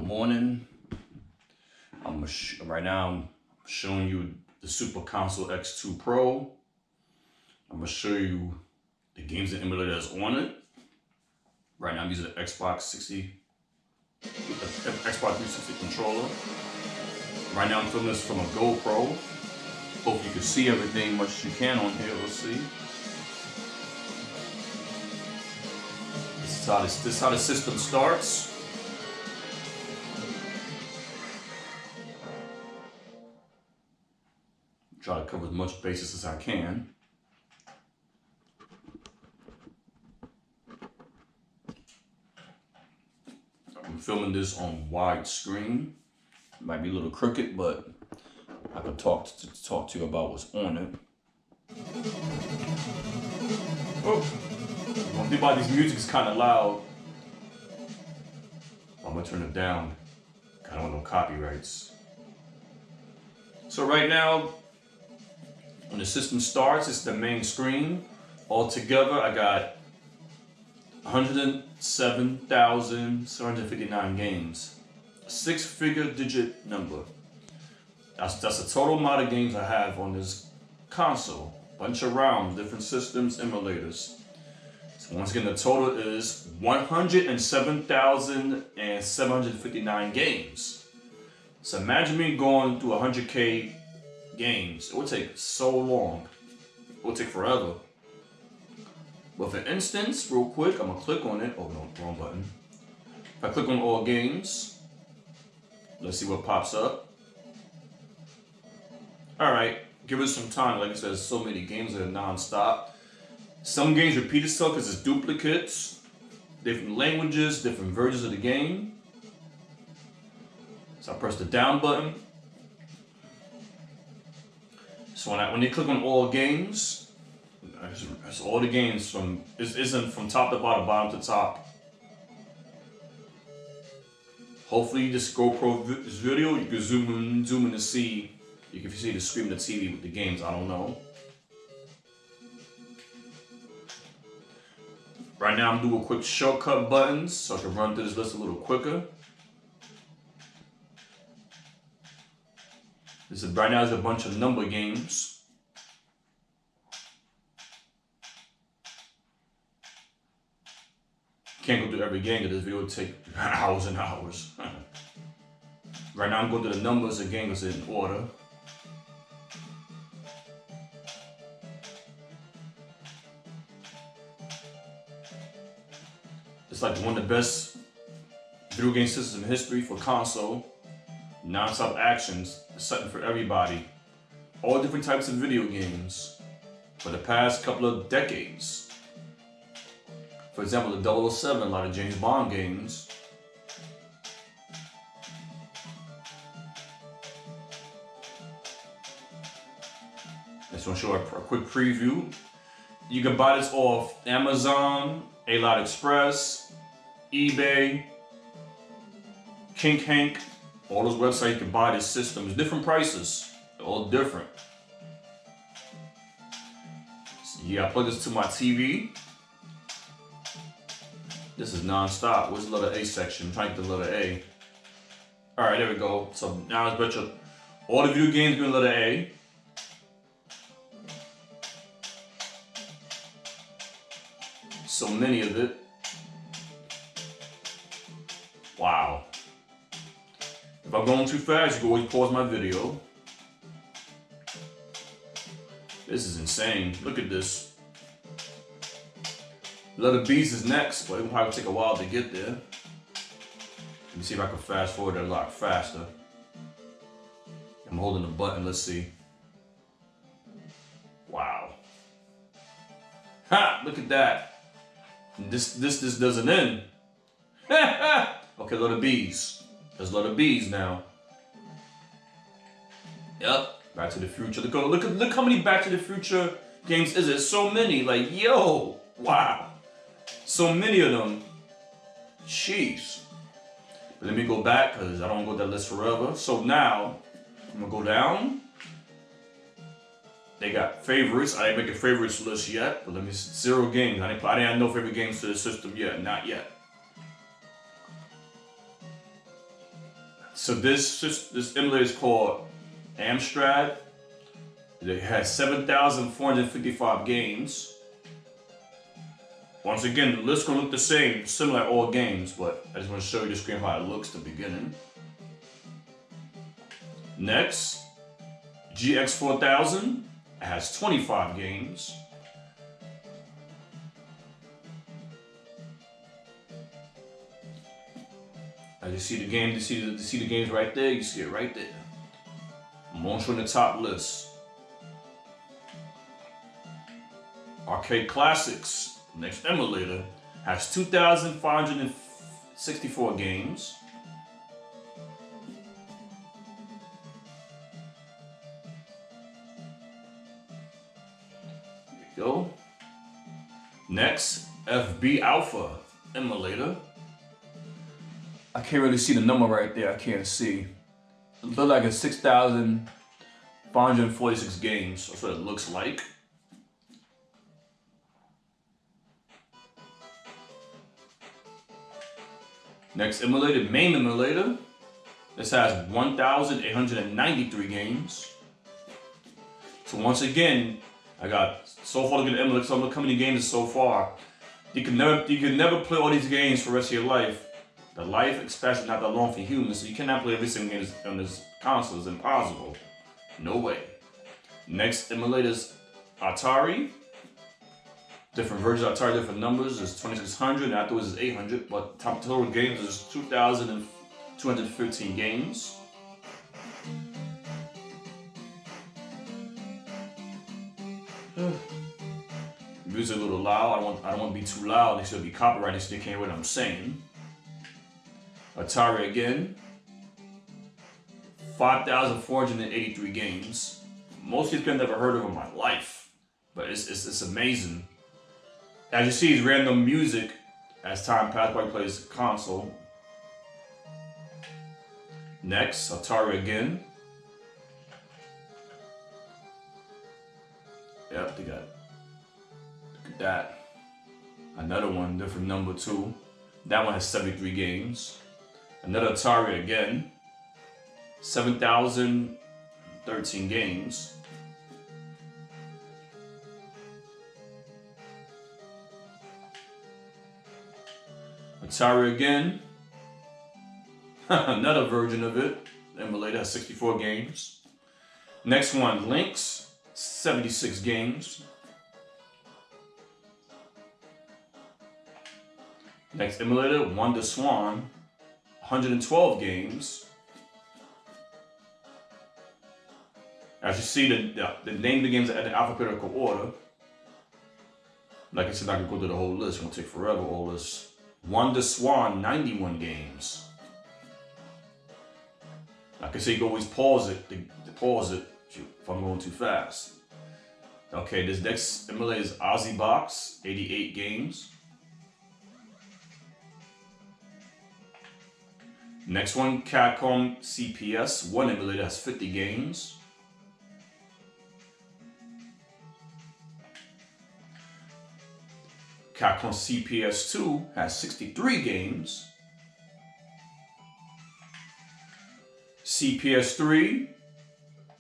Good morning. Right now I'm showing you the Super Console X2 Pro. I'm gonna show you the games and emulators on it. Right now I'm using the Xbox 360 controller. Right now I'm filming this from a GoPro. Hope you can see everything much as you can on here. Let's see. This is how the system starts. Try to cover as much bases as I can. I'm filming this on widescreen. It might be a little crooked, but I can talk to you about what's on it. Oh, one thing about this music is kind of loud. I'm gonna turn it down. I don't want no copyrights. So right now, when the system starts, it's the main screen. Altogether, I got 107,759 games. A six-figure digit number. That's the total amount of games I have on this console. Bunch of ROMs, different systems, emulators. So once again, the total is 107,759 games. So imagine me going through 100K games. It would take so long. It would take forever. But for instance, real quick, I'm gonna click on it. Oh no, wrong button. If I click on all games, let's see what pops up. Alright, give it some time. Like I said, there's so many games that are non-stop. Some games repeat itself because it's duplicates, different languages, different versions of the game. So I press the down button. So when you click on all games, it's all the games from isn't from top to bottom, bottom to top. Hopefully this GoPro this video you can zoom in to see. You can see the screen of the TV with the games. I don't know. Right now I'm doing quick shortcut buttons so I can run through this list a little quicker. Right now there's a bunch of number games. Can't go through every game because this video would take hours and hours. Right now I'm going through the numbers of games in order. It's like one of the best video game systems in history for console. Non-stop actions, something for everybody. All different types of video games for the past couple of decades. For example, the 007, a lot of James Bond games. Just want to show a quick preview. You can buy this off Amazon, AliExpress, eBay, Kinhank. All those websites you can buy this system. It's different prices. They're all different. So yeah, I plug this to my TV. This is non-stop. Where's the letter A section? I'm trying to get the letter A. Alright, there we go. So now it's better. All the video games are in letter A. So many of it. Wow. If I'm going too fast, you can always pause my video. This is insane. Look at this. Letter B's is next, but it'll probably take a while to get there. Let me see if I can fast forward it a lot faster. I'm holding the button, let's see. Wow. Ha! Look at that. This doesn't end. Okay, letter B's. There's letter B's now. Yep, Back to the Future. Look how many Back to the Future games is it? So many, like, yo, wow. So many of them. Jeez. But let me go back, because I don't go down that list forever. So now, I'm gonna go down. They got favorites. I didn't make a favorites list yet, but let me, 0 games. I didn't add no favorite games to the system yet, not yet. So this emulator is called Amstrad. It has 7,455 games. Once again, the list gonna look the same, similar to all games, but I just want to show you the screen how it looks at the beginning. Next, GX4000. It has 25 games. As you see the game, you see the games right there. You see it right there. I'm on the top list. Arcade Classics. Next emulator has 2,564 games. There you go. Next, FB Alpha emulator. I can't really see the number right there. I can't see. It looks like it's 6,546 games. That's what it looks like. Next emulator, main emulator. This has 1,893 games. So once again, I got so far to get emulators. So look how many games so far. You can never play all these games for the rest of your life. The life expectancy is not that long for humans, so you cannot play every single game on this console. It's impossible. No way. Next emulator is Atari. Different versions of Atari, different numbers. There's 2,600, and afterwards is 800. But top total games is 2,215 games. Music a little loud. I don't want to be too loud. They should be copyrighted, so they can't hear what I'm saying. Atari again. 5,483 games. Most of these games I've never heard of in my life, but it's amazing. As you see, it's random music as time passes by. Plays the console. Next, Atari again. Yep, they got. Look at that. Another one, different number too. That one has 73 games. Another Atari again. 7,013 games. Atari again. Another version of it. Emulator has 64 games. Next one, Lynx. 76 games. Next emulator, Wonder Swan. 112 games. As you see, the name of the games are in alphabetical order. Like I said, I could go through the whole list. It's gonna take forever, all this. Wonder Swan, 91 games. Like I say, you can always pause it if I'm going too fast. Okay, this next emulator is Ozzy Box, 88 games. Next one, Capcom CPS, one emulator has 50 games. Capcom CPS 2 has 63 games. CPS 3,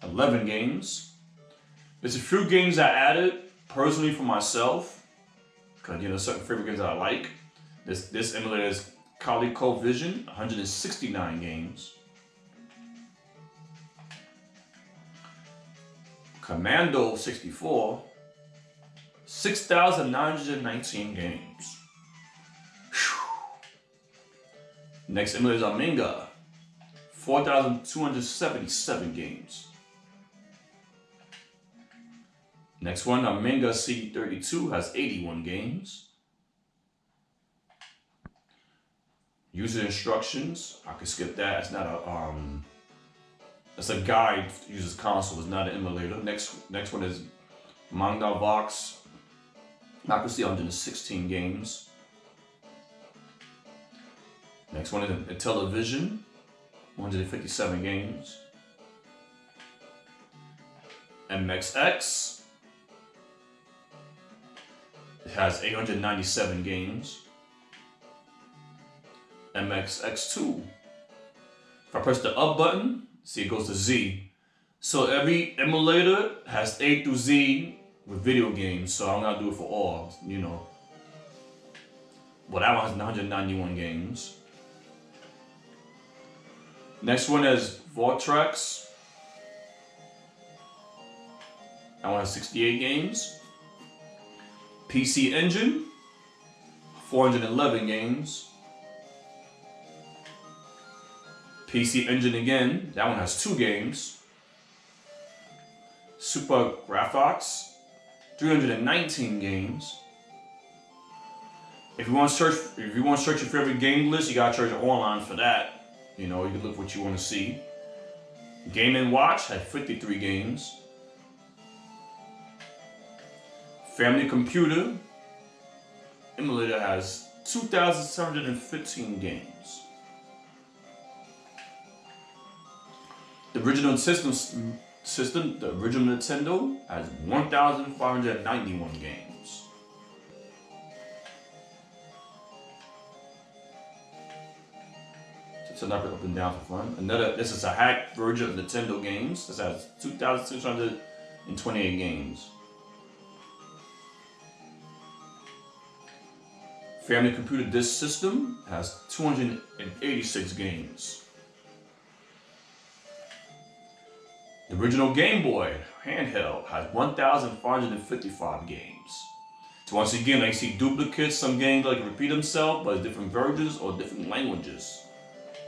11 games. There's a few games I added personally for myself, because certain favorite games that I like. This emulator is ColecoVision, 169 games. Commando 64, 6,919 games. Whew. Next emulator is Amiga, 4,277 games. Next one, Amiga C32 has 81 games. User instructions, I could skip that. It's not a it's a guide to use this console. It's not an emulator. Next one is Magnavox. I can see 116 games. Next one is a television, 157 games. MXX. It has 897 games. MXX2, If I press the up button, see it goes to Z. So every emulator has A through Z with video games, so I'm gonna do it for all, you know. Well, that one has 191 games. Next one is Vortex. That one has 68 games. PC Engine, 411 games. PC Engine again, that one has 2 games. Super Graphics, 319 games. If you want to search your favorite game list, you gotta search online for that. You know, you can look what you want to see. Game & Watch had 53 games. Family Computer Emulator has 2,715 games. The original system, the original Nintendo has 1,591 games. So knock it up and down for fun. This is a hacked version of Nintendo games. This has 2,628 games. Family Computer Disk System has 286 games. The original Game Boy handheld has 1,555 games. So once again, I see duplicates. Some games like repeat themselves, but it's different versions or different languages.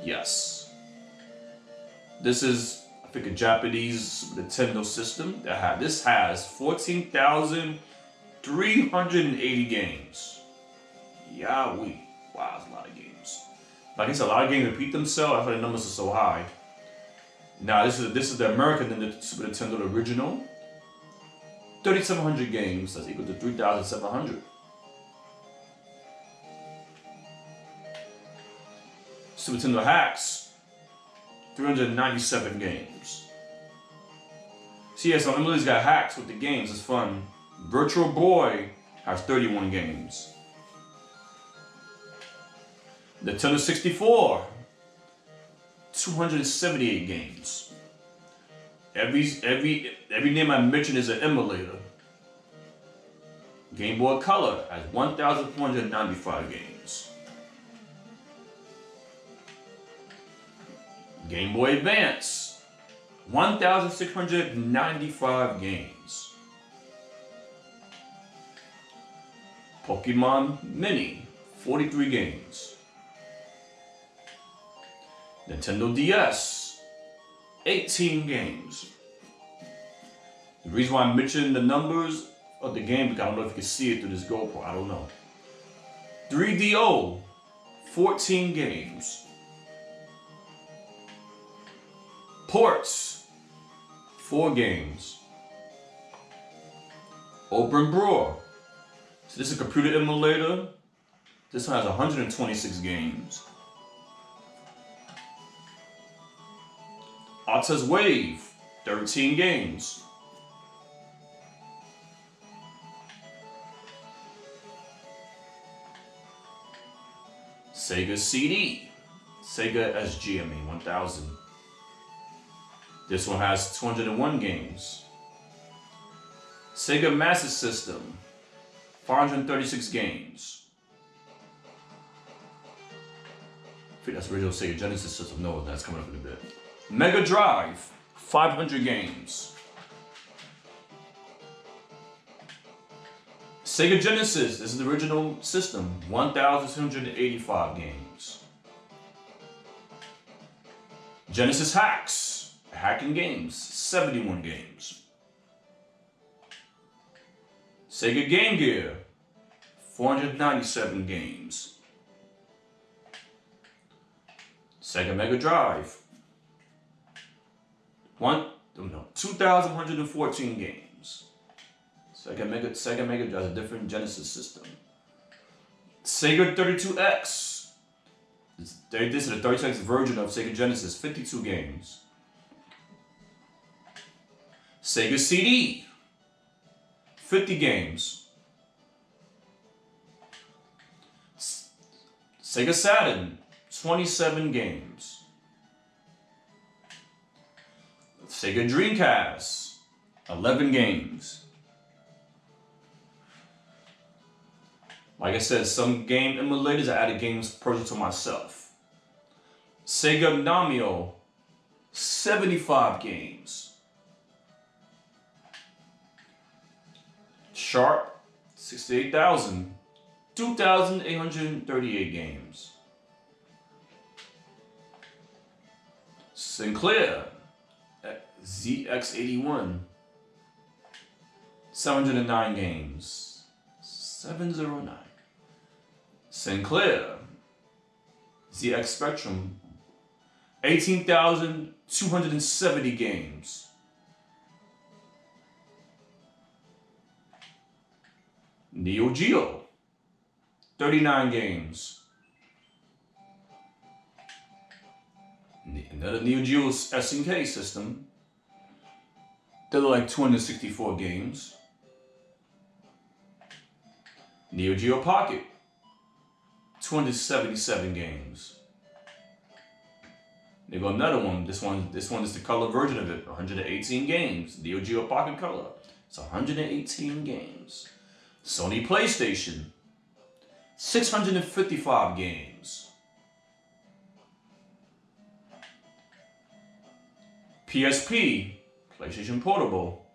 Yes. This is, I think, a Japanese Nintendo system this has 14,380 games. Yahweh. Wow, that's a lot of games. Like I said, a lot of games repeat themselves. That's why the numbers are so high. Now, this is the American Super Nintendo original. 3,700 games. That's equal to 3,700. Super Nintendo hacks. 397 games. See, yeah, so Emily's got hacks with the games. It's fun. Virtual Boy has 31 games. Nintendo 64, 278 games. Every name I mentioned is an emulator. Game Boy Color has 1,495 games. Game Boy Advance, 1,695 games. Pokemon Mini, 43 games. Nintendo DS, 18 games. The reason why I'm mentioning the numbers of the game, because I don't know if you can see it through this GoPro, I don't know. 3DO, 14 games. Ports, 4 games. Open Brewer. So this is a computer emulator. This one has 126 games. Alta's Wave, 13 games. Sega CD, Sega SG, 1000. This one has 201 games. Sega Master System, 436 games. I think that's the original Sega Genesis system. No, that's coming up in a bit. Mega Drive, 500 games. Sega Genesis, this is the original system, 1,285 games. Genesis Hacks, hacking games, 71 games. Sega Game Gear, 497 games. Sega Mega Drive, 2,114 games. Sega Mega Drive is a different Genesis system. Sega 32X. This is the 32X version of Sega Genesis, 52 games. Sega CD, 50 games. Sega Saturn, 27 games. Sega Dreamcast, 11 games. Like I said, some game emulators, I added games personal to myself. Sega Namio, 75 games. Sharp, 68,000. 2,838 games. Sinclair, ZX81, 709 games. 709. Sinclair, ZX Spectrum, 18,270 games. Neo Geo, 39 games. Another Neo Geo SNK system. They're like 264 games. Neo Geo Pocket, 277 games. They got another one. This one is the color version of it. 118 games. Neo Geo Pocket Color. It's 118 games. Sony PlayStation, 655 games. PSP, PlayStation Portable,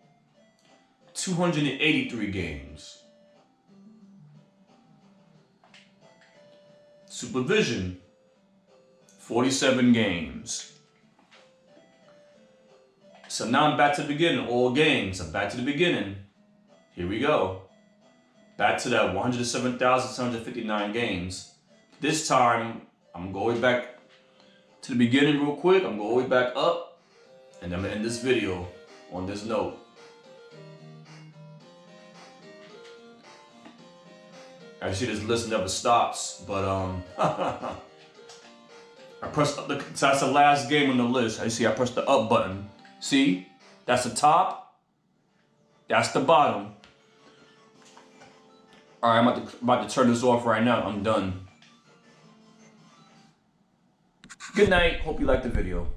283 games. Supervision, 47 games. So now I'm back to the beginning. All games. I'm back to the beginning. Here we go. Back to that 107,759 games. This time, I'm going back to the beginning real quick. I'm going all the way back up. And I'm going to end this video on this note. As you see, this list never stops, but I pressed up so that's the last game on the list. As you see, I pressed the up button. See? That's the top. That's the bottom. Alright, I'm about to turn this off right now. I'm done. Good night. Hope you liked the video.